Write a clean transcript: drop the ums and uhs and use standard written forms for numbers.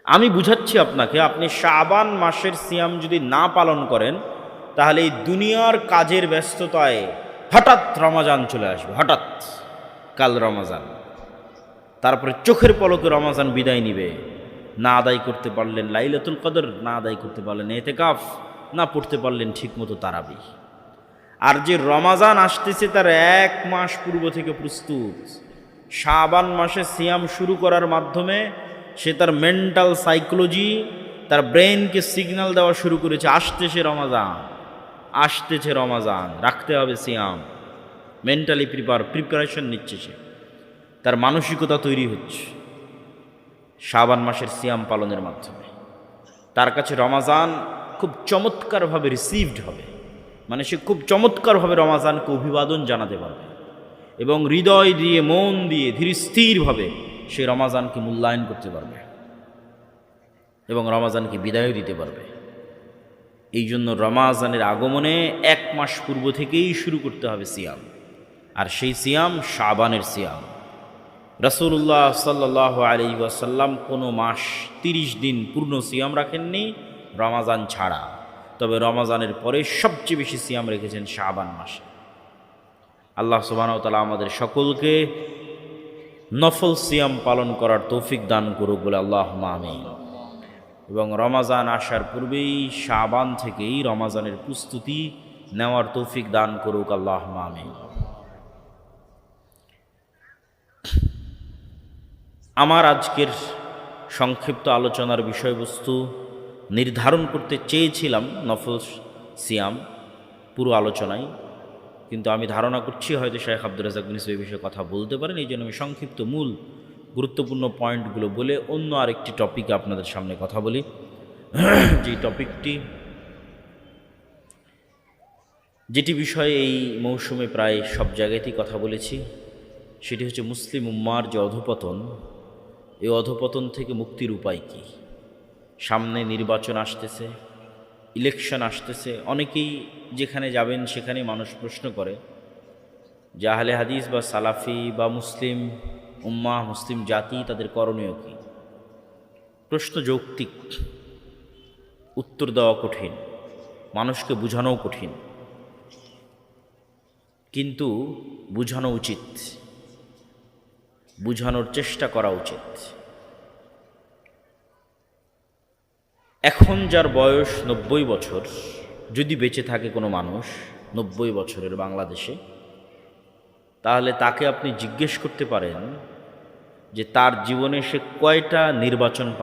আমি বুঝাচ্ছি আপনাকে, আপনি শাবান মাসের সিয়াম যদি না পালন করেন তাহলে এই দুনিয়ার কাজের ব্যস্ততায় হঠাৎ রমাজান চলে আসবে, হঠাৎ কাল রমাজান, তারপরে চোখের পলকে রমাজান বিদায় নিবে। না আদায় করতে পারলেন লাইলাতুল কদর, না আদায় করতে পারলেন এতেকাফ, না পড়তে পারলেন ঠিকমতো তারাবি। আর যে রমাজান আসতেছে তার 1 মাস পূর্ব থেকে প্রস্তুত। শাবান মাসে সিয়াম শুরু করার মাধ্যমে সে তার মেন্টাল সাইকোলজি, তার ব্রেনকে সিগন্যাল দেওয়া শুরু করেছে, আসতেছে রমাজান, আসতেছে রমাজান, রাখতে হবে সিয়াম। মেন্টালি প্রিপারেশন নিচ্ছে সে, তার মানসিকতা তৈরি হচ্ছে শাবান মাসের সিয়াম পালনের মাধ্যমে। তার কাছে রমাজান খুব চমৎকারভাবে রিসিভড হবে, মানে সে খুব চমৎকারভাবে রমাজানকে অভিবাদন জানাতে পারবে এবং হৃদয় দিয়ে, মন দিয়ে, ধীর স্থিরভাবে সে রমাজানকে মূল্যায়ন করতে পারবে এবং রমাজানকে বিদায় দিতে পারবে। এই জন্য রমাজানের আগমনে 1 মাস পূর্ব থেকেই শুরু করতে হবে সিয়াম, আর সেই সিয়াম শাবানের সিয়াম। রাসূলুল্লাহ সাল্লাল্লাহু আলাইহি ওয়াসাল্লাম কোনো মাস 30 দিন পূর্ণ সিয়াম রাখেননি রমাজান ছাড়া, তবে রমাজানের পরে সবচেয়ে বেশি সিয়াম রেখেছেন শাবান মাসে। আল্লাহ সুবহানাহু ওয়া তাআলা আমাদের সকলকে নফল সিয়াম পালন করার তৌফিক দান করুক বলে আল্লাহুম্মা আমিন। এবং রমাজান আসার পূর্বেই শাবান থেকেই রমাজানের প্রস্তুতি নেওয়ার তৌফিক দান করুক আল্লাহুম্মা আমিন। আমার আজকের সংক্ষিপ্ত আলোচনার বিষয়বস্তু নির্ধারণ করতে চেয়েছিলাম নফল সিয়াম পুরো আলোচনায়, কিন্তু আমি ধারণা করছি হয়তো শেখ আব্দুর রাজ্জাক বিন ইউসুফ এই বিষয়ে কথা বলতে পারেন। এই জন্য আমি সংক্ষিপ্ত মূল গুরুত্বপূর্ণ পয়েন্টগুলো বলে অন্য আরেকটি টপিকে আপনাদের সামনে কথা বলি। যে টপিকটি, যেটি বিষয়ে এই মৌসুমে প্রায় সব জায়গাতেই কথা বলেছি, সেটি হচ্ছে মুসলিম উম্মার যে অধঃপতন, এই অধঃপতন থেকে মুক্তির উপায় কী। সামনে নির্বাচন আসতেছে, ইলেকশন আসতেছে, অনেকেই যেখানে যাবেন সেখানে মানুষ প্রশ্ন করে যে আহলে হাদিস বা সালাফি বা মুসলিম উম্মাহ, মুসলিম জাতি, তাদের করণীয় কী। প্রশ্ন যৌক্তিক, উত্তর দেওয়া কঠিন, মানুষকে বোঝানোও কঠিন, কিন্তু বোঝানো উচিত, বোঝানোর চেষ্টা করা উচিত। এখন যার বয়স 90 বছর, যদি বেঁচে থাকে কোনো মানুষ 90 বছরের বাংলাদেশে, তাহলে তাকে আপনি জিজ্ঞেস করতে পারেন যে তার জীবনে সে কয়টা নির্বাচন